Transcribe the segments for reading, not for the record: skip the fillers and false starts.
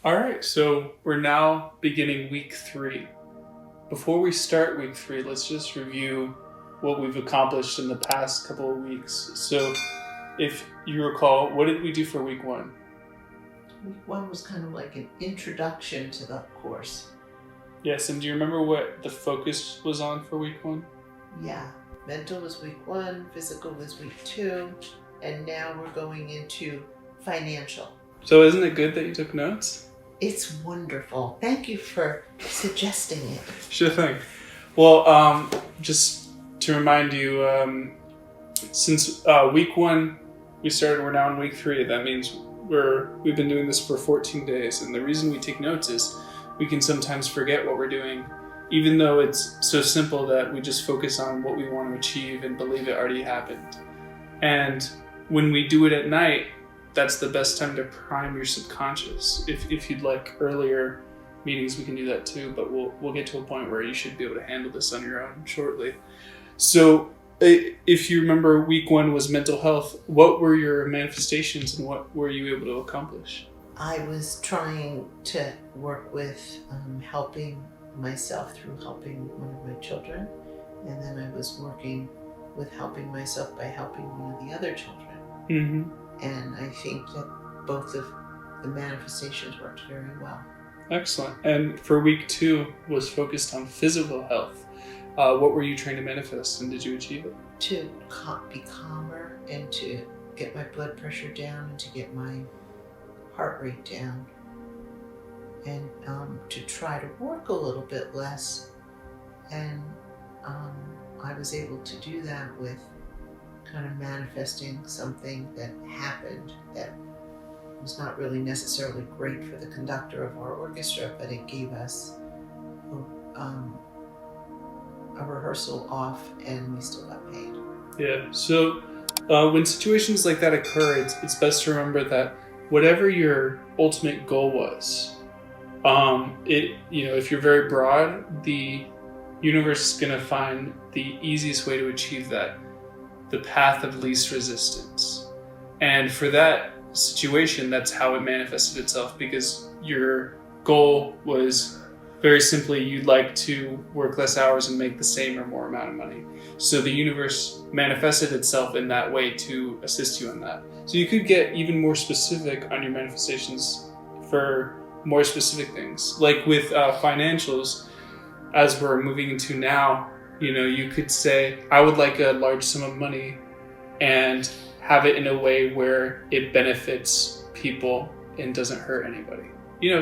All right, so we're now beginning week 3. Before we start week 3, let's just review what we've accomplished in the past couple of weeks. So, if you recall, what did we do for week 1? Week 1 was kind of like an introduction to the course. Yes, and do you remember what the focus was on for week 1? Yeah, mental was week 1, physical was week 2, and now we're going into financial. So isn't it good that you took notes? It's wonderful. Thank you for suggesting it. Sure thing. Well, just to remind you, since week 1 we started, we're now in week 3. That means we've been doing this for 14 days, and the reason we take notes is we can sometimes forget what we're doing, even though it's so simple that we just focus on what we want to achieve and believe it already happened. And when we do it at night, that's the best time to prime your subconscious. If you'd like earlier meetings, we can do that too, but we'll get to a point where you should be able to handle this on your own shortly. So if you remember, week 1 was mental health. What were your manifestations and what were you able to accomplish? I was trying to work with helping myself through helping one of my children, and then I was working with helping myself by helping one of the other children. Mm-hmm. And I think that both of the manifestations worked very well. Excellent. And for week 2 was focused on physical health. What were you trying to manifest, and did you achieve it? To be calmer and to get my blood pressure down and to get my heart rate down, and to try to work a little bit less. And I was able to do that with kind of manifesting something that happened that was not really necessarily great for the conductor of our orchestra, but it gave us a rehearsal off and we still got paid. Yeah, so when situations like that occur, it's best to remember that whatever your ultimate goal was, if you're very broad, the universe is going to find the easiest way to achieve that, the path of least resistance. And for that situation, that's how it manifested itself, because your goal was very simply you'd like to work less hours and make the same or more amount of money. So the universe manifested itself in that way to assist you in that. So you could get even more specific on your manifestations for more specific things. Like with financials, as we're moving into now, you could say, I would like a large sum of money and have it in a way where it benefits people and doesn't hurt anybody.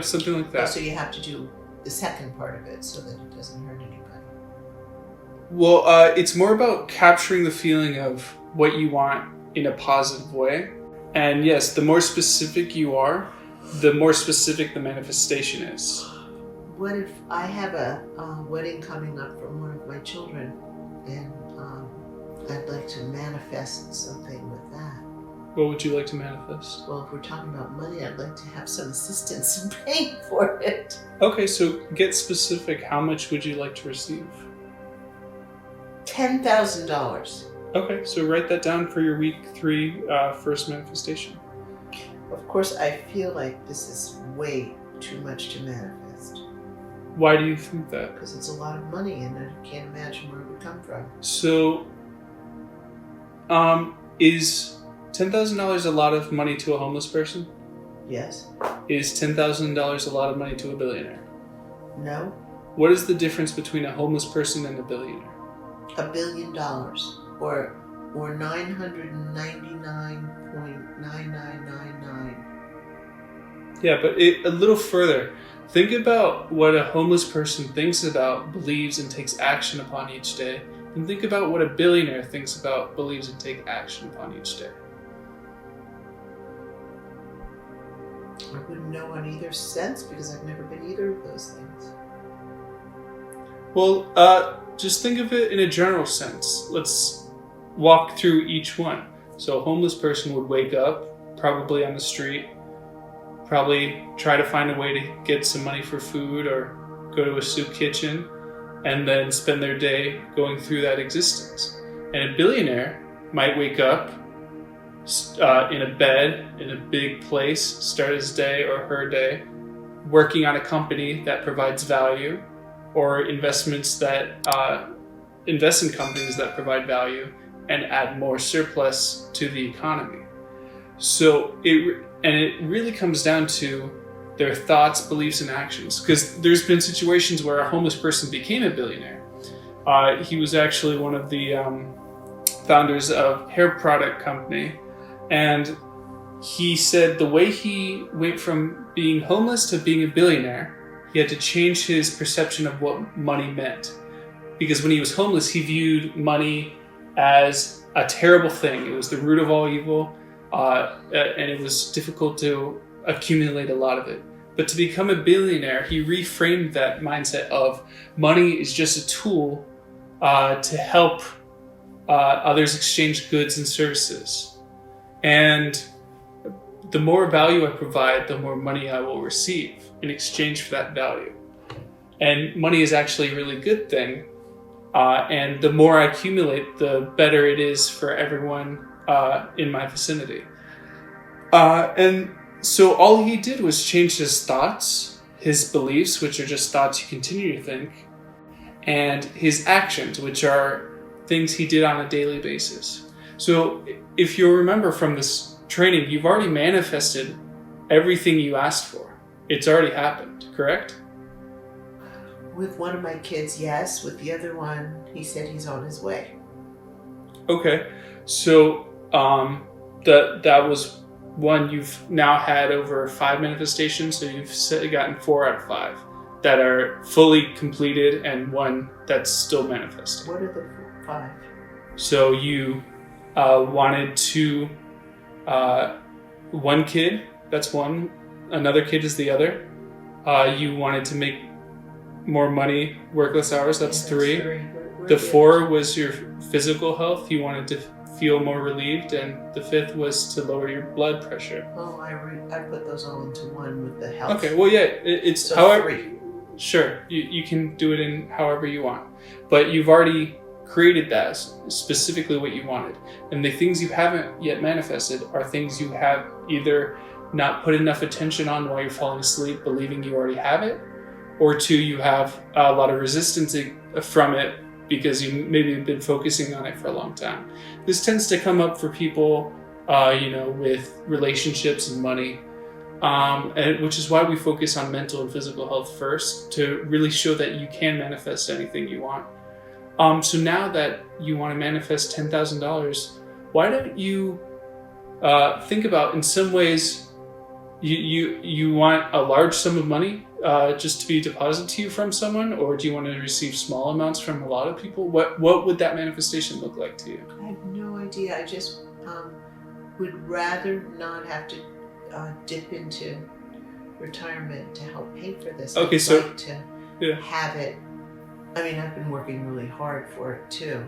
Something like that. So you have to do the second part of it so that it doesn't hurt anybody. Well, it's more about capturing the feeling of what you want in a positive way. And yes, the more specific you are, the more specific the manifestation is. What if I have a wedding coming up from one of my children, and I'd like to manifest something with that? What would you like to manifest? Well, if we're talking about money, I'd like to have some assistance in paying for it. Okay, so get specific. How much would you like to receive? $10,000. Okay, so write that down for your week 3 first manifestation. Of course, I feel like this is way too much to manifest. Why do you think that? Because it's a lot of money and I can't imagine where it would come from. So, is $10,000 a lot of money to a homeless person? Yes. Is $10,000 a lot of money to a billionaire? No. What is the difference between a homeless person and a billionaire? $1 billion, or 999.9999. Yeah, but a little further. Think about what a homeless person thinks about, believes, and takes action upon each day. And think about what a billionaire thinks about, believes, and takes action upon each day. I wouldn't know on either sense because I've never been either of those things. Well, just think of it in a general sense. Let's walk through each one. So a homeless person would wake up, probably on the street, probably try to find a way to get some money for food or go to a soup kitchen, and then spend their day going through that existence. And a billionaire might wake up in a bed in a big place, start his day or her day, working on a company that provides value, or investments that invest in companies that provide value and add more surplus to the economy. So it really comes down to their thoughts, beliefs, and actions. Because there's been situations where a homeless person became a billionaire. He was actually one of the founders of hair product company, and he said the way he went from being homeless to being a billionaire, he had to change his perception of what money meant. Because when he was homeless, he viewed money as a terrible thing. It was the root of all evil, and it was difficult to accumulate a lot of it. But to become a billionaire, he reframed that mindset of money is just a tool to help others exchange goods and services. And the more value I provide, the more money I will receive in exchange for that value. And money is actually a really good thing. And the more I accumulate, the better it is for everyone in my vicinity. And so all he did was change his thoughts, his beliefs, which are just thoughts you continue to think, and his actions, which are things he did on a daily basis. So if you remember from this training, you've already manifested everything you asked for. It's already happened, correct? With one of my kids, yes. With the other one, he said he's on his way. Okay, so that was one. You've now had over 5 manifestations, so you've gotten 4 out of 5 that are fully completed, and 1 that's still manifesting. What are the 5? So you wanted to, one kid, that's one. Another kid is the other. You wanted to make more money, work less hours, that's 3. The 4 was your physical health. You wanted to feel more relieved, and the 5th was to lower your blood pressure. Oh, I put those all into 1 with the health. Okay, well, yeah, it's so however. 3. Sure, you can do it in however you want, but you've already created that specifically what you wanted. And the things you haven't yet manifested are things you have either not put enough attention on while you're falling asleep, believing you already have it, or 2, you have a lot of resistance from it because you maybe have been focusing on it for a long time. This tends to come up for people, with relationships and money, and which is why we focus on mental and physical health first, to really show that you can manifest anything you want. So now that you want to manifest $10,000, why don't you think about, in some ways, you want a large sum of money just to be deposited to you from someone, or do you want to receive small amounts from a lot of people? What would that manifestation look like to you? I have no idea. I just would rather not have to dip into retirement to help pay for this. Okay, I'd so like to have it. I mean, I've been working really hard for it too,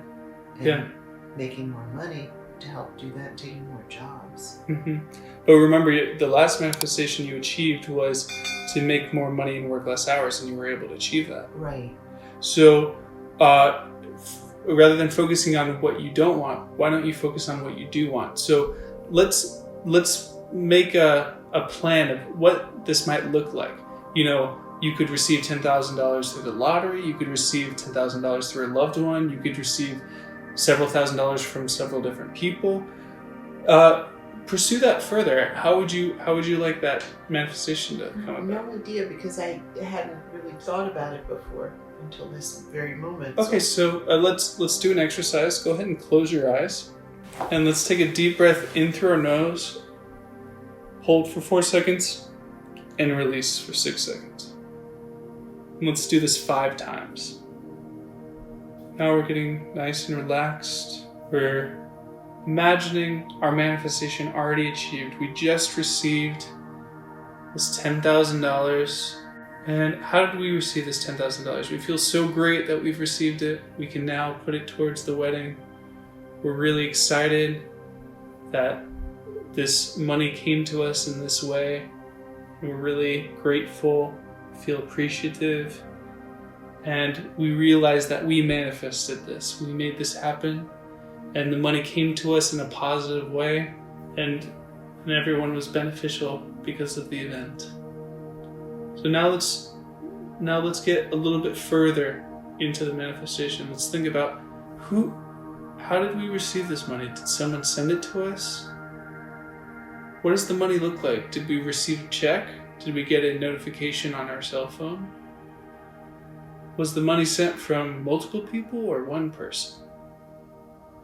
and making more money to help do that, taking more jobs. Mm-hmm. But remember, the last manifestation you achieved was to make more money and work less hours, and you were able to achieve that. Right. So rather than focusing on what you don't want, why don't you focus on what you do want? So let's make a plan of what this might look like. You could receive $10,000 through the lottery. You could receive $10,000 through a loved one. You could receive several $1,000s from several different people. Pursue that further. How would you like that manifestation to come about? No idea, because I hadn't really thought about it before until this very moment. Okay, so let's do an exercise. Go ahead and close your eyes, and let's take a deep breath in through our nose. Hold for 4 seconds, and release for 6 seconds. And let's do this 5 times. Now we're getting nice and relaxed. We're imagining our manifestation already achieved. We just received this $10,000. And how did we receive this $10,000? We feel so great that we've received it. We can now put it towards the wedding. We're really excited that this money came to us in this way. We're really grateful, feel appreciative, and we realize that we manifested this. We made this happen, and the money came to us in a positive way, and everyone was beneficial because of the event. So now let's get a little bit further into the manifestation. Let's think about how did we receive this money? Did someone send it to us? What does the money look like? Did we receive a check? Did we get a notification on our cell phone? Was the money sent from multiple people or one person?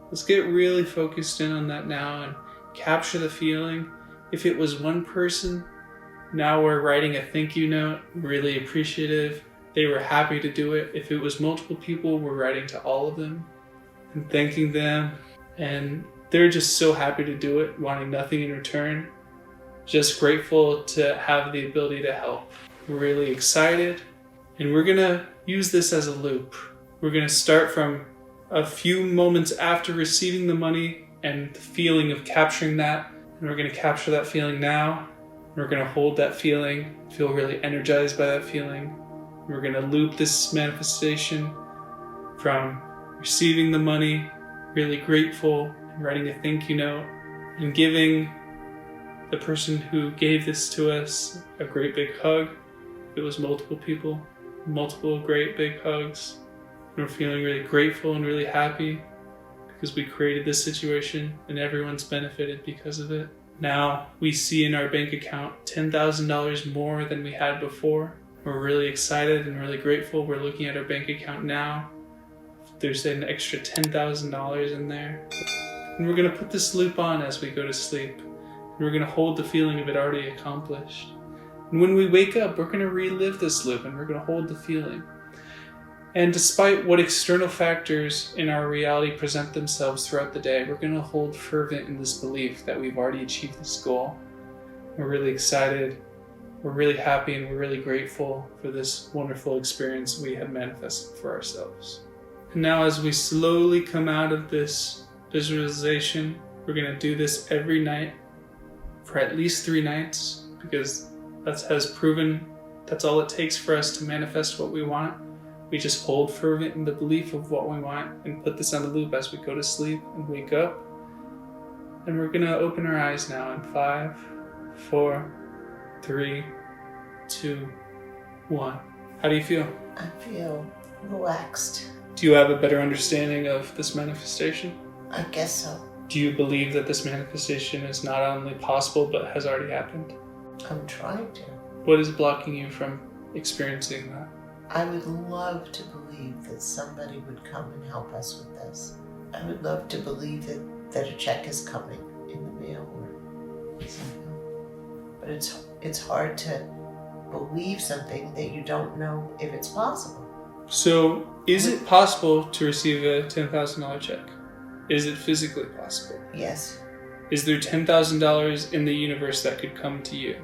Let's get really focused in on that now and capture the feeling. If it was one person, now we're writing a thank you note, really appreciative. They were happy to do it. If it was multiple people, we're writing to all of them and thanking them. And they're just so happy to do it, wanting nothing in return. Just grateful to have the ability to help. We're really excited. And we're gonna use this as a loop. We're gonna start from a few moments after receiving the money and the feeling of capturing that. And we're gonna capture that feeling now. We're gonna hold that feeling, feel really energized by that feeling. We're gonna loop this manifestation from receiving the money, really grateful, and writing a thank you note, and giving the person who gave this to us a great big hug. It was multiple people, multiple great big hugs. And we're feeling really grateful and really happy because we created this situation and everyone's benefited because of it. Now we see in our bank account $10,000 more than we had before. We're really excited and really grateful. We're looking at our bank account now. There's an extra $10,000 in there. And we're gonna put this loop on as we go to sleep. And we're gonna hold the feeling of it already accomplished. And when we wake up, we're gonna relive this loop and we're gonna hold the feeling. And despite what external factors in our reality present themselves throughout the day, we're gonna hold fervent in this belief that we've already achieved this goal. We're really excited, we're really happy, and we're really grateful for this wonderful experience we have manifested for ourselves. And now as we slowly come out of this visualization, we're gonna do this every night for at least 3 nights, because that has proven that's all it takes for us to manifest what we want. We just hold fervent in the belief of what we want and put this on the loop as we go to sleep and wake up. And we're gonna open our eyes now in 5, 4, 3, 2, 1. How do you feel? I feel relaxed. Do you have a better understanding of this manifestation? I guess so. Do you believe that this manifestation is not only possible but has already happened? I'm trying to. What is blocking you from experiencing that? I would love to believe that somebody would come and help us with this. I would love to believe that a check is coming in the mail or something. But it's hard to believe something that you don't know if it's possible. So, is it possible to receive a $10,000 check? Is it physically possible? Yes. Is there $10,000 in the universe that could come to you?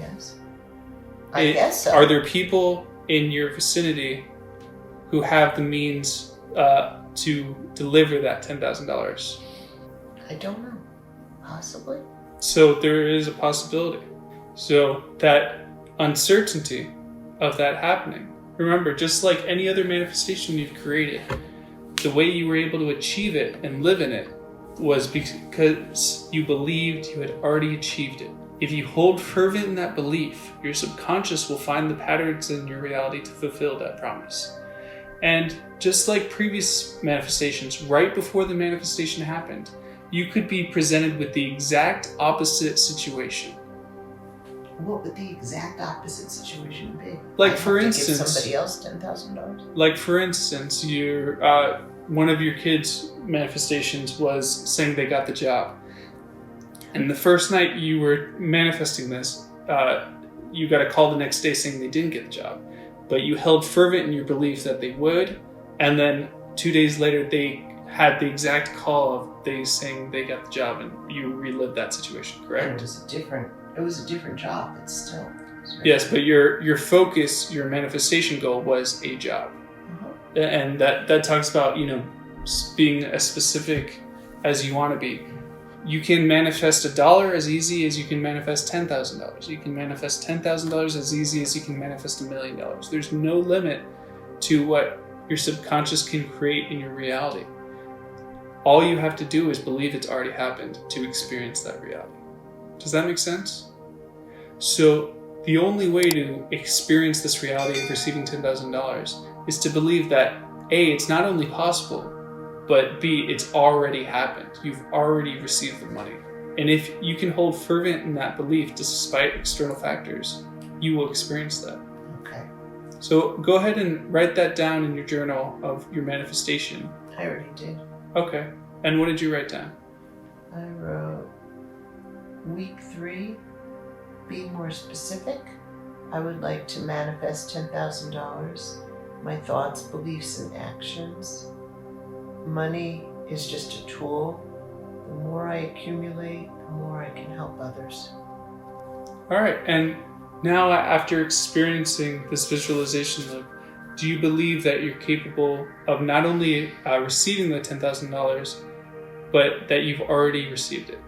Yes. I guess so. Are there people in your vicinity who have the means to deliver that $10,000? I don't know. Possibly. So there is a possibility. So that uncertainty of that happening. Remember, just like any other manifestation you've created, the way you were able to achieve it and live in it was because you believed you had already achieved it. If you hold fervent in that belief, your subconscious will find the patterns in your reality to fulfill that promise. And just like previous manifestations, right before the manifestation happened, you could be presented with the exact opposite situation. What would the exact opposite situation be? Like for instance, give somebody else $10,000. Like for instance, one of your kids' manifestations was saying they got the job. And the first night you were manifesting this, you got a call the next day saying they didn't get the job. But you held fervent in your belief that they would, and then 2 days later they had the exact call of they saying they got the job, and you relived that situation, correct? And it was a different job, but still. Yes, but your focus, your manifestation goal was a job. Uh-huh. And that talks about, being as specific as you want to be. You can manifest $1 as easy as you can manifest $10,000. You can manifest $10,000 as easy as you can manifest $1 million. There's no limit to what your subconscious can create in your reality. All you have to do is believe it's already happened to experience that reality. Does that make sense? So the only way to experience this reality of receiving $10,000 is to believe that A, it's not only possible, but B, it's already happened. You've already received the money. And if you can hold fervent in that belief despite external factors, you will experience that. Okay. So go ahead and write that down in your journal of your manifestation. I already did. Okay. And what did you write down? I wrote week 3, be more specific. I would like to manifest $10,000. My thoughts, beliefs, and actions. Money is just a tool. The more I accumulate, the more I can help others. All right. And now, after experiencing this visualization loop, do you believe that you're capable of not only receiving the $10,000, but that you've already received it?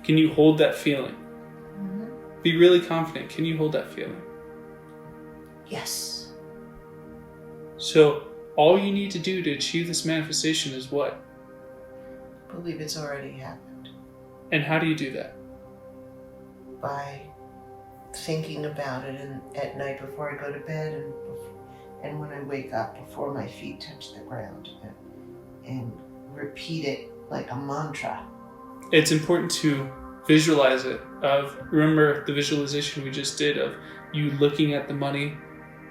Can you hold that feeling? Mm-hmm. Be really confident. Can you hold that feeling? Yes. So all you need to do to achieve this manifestation is what? Believe it's already happened. And how do you do that? By thinking about it at night before I go to bed and when I wake up before my feet touch the ground, and repeat it like a mantra. It's important to visualize it. Remember the visualization we just did of you looking at the money,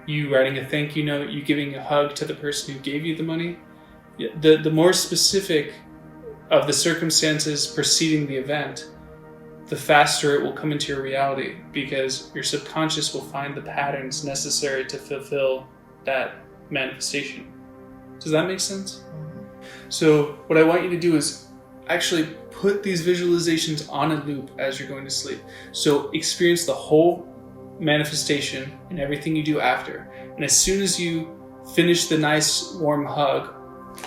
you writing a thank you note, you giving a hug to the person who gave you the money. The more specific of the circumstances preceding the event, the faster it will come into your reality, because your subconscious will find the patterns necessary to fulfill that manifestation. Does that make sense? Mm-hmm. So what I want you to do is actually put these visualizations on a loop as you're going to sleep. So experience the whole manifestation and everything you do after. And as soon as you finish the nice warm hug,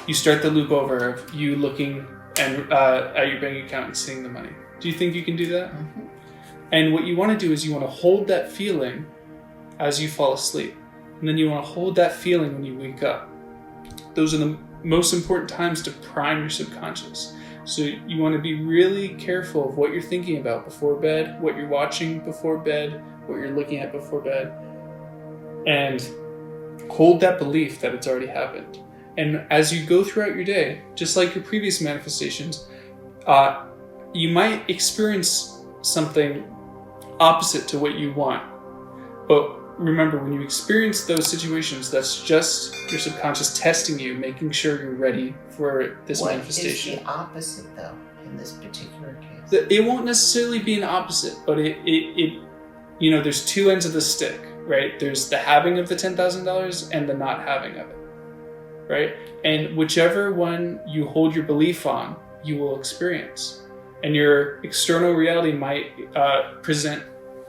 you start the loop over of you looking and at your bank account and seeing the money. Do you think you can do that? Mm-hmm. And what you want to do is you want to hold that feeling as you fall asleep. And then you want to hold that feeling when you wake up. Those are the most important times to prime your subconscious. So you want to be really careful of what you're thinking about before bed, what you're watching before bed, what you're looking at before bed. And hold that belief that it's already happened. And as you go throughout your day, just like your previous manifestations, you might experience something opposite to what you want. But remember, when you experience those situations, that's just your subconscious testing you, making sure you're ready for this manifestation. What is the opposite, though, in this particular case? It won't necessarily be an opposite, but it there's two ends of the stick, right? There's the having of the $10,000 and the not having of it, right? And whichever one you hold your belief on, you will experience. And your external reality might present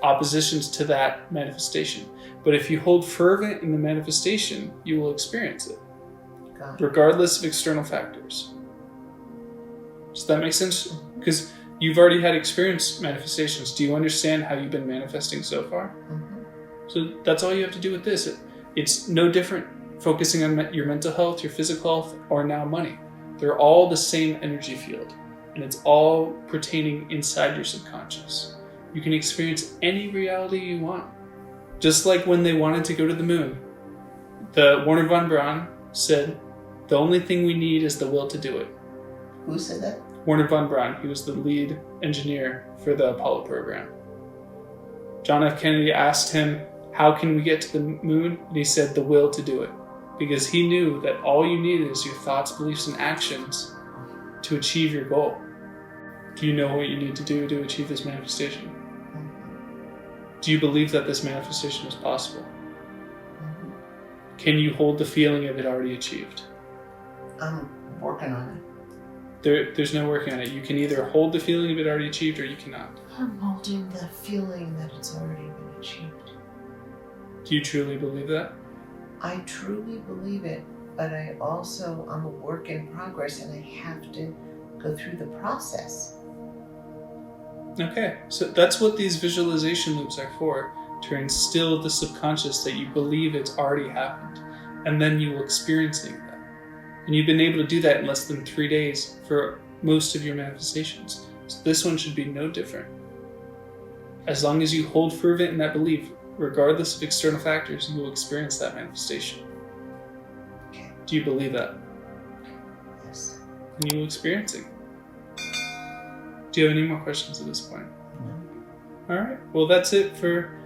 oppositions to that manifestation. But if you hold fervent in the manifestation, you will experience it, regardless of external factors. Does that make sense? Because you've already had experience manifestations. Do you understand how you've been manifesting so far? Mm-hmm. So that's all you have to do with this. It's no different focusing on your mental health, your physical health, or now money. They're all the same energy field, and it's all pertaining inside your subconscious. You can experience any reality you want. Just like when they wanted to go to the moon, the Wernher von Braun said, the only thing we need is the will to do it. Who said that? Wernher von Braun. He was the lead engineer for the Apollo program. John F. Kennedy asked him, how can we get to the moon? And he said, the will to do it. Because he knew that all you needed is your thoughts, beliefs, and actions to achieve your goal. Do you know what you need to do to achieve this manifestation? Do you believe that this manifestation is possible? Mm-hmm. Can you hold the feeling of it already achieved? I'm working on it. There's no working on it. You can either hold the feeling of it already achieved or you cannot. I'm holding the feeling that it's already been achieved. Do you truly believe that? I truly believe it, but I'm a work in progress, and I have to go through the process. Okay, so that's what these visualization loops are for, to instill the subconscious that you believe it's already happened, and then you will experiencing that. And you've been able to do that in less than 3 days for most of your manifestations. So this one should be no different. As long as you hold fervent in that belief, regardless of external factors, you will experience that manifestation. Okay. Do you believe that? Yes. And you will experience it. Do you have any more questions at this point? No. All right. Well, that's it for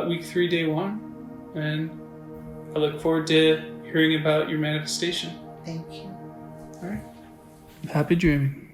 week 3, day 1. And I look forward to hearing about your manifestation. Thank you. All right. Happy dreaming.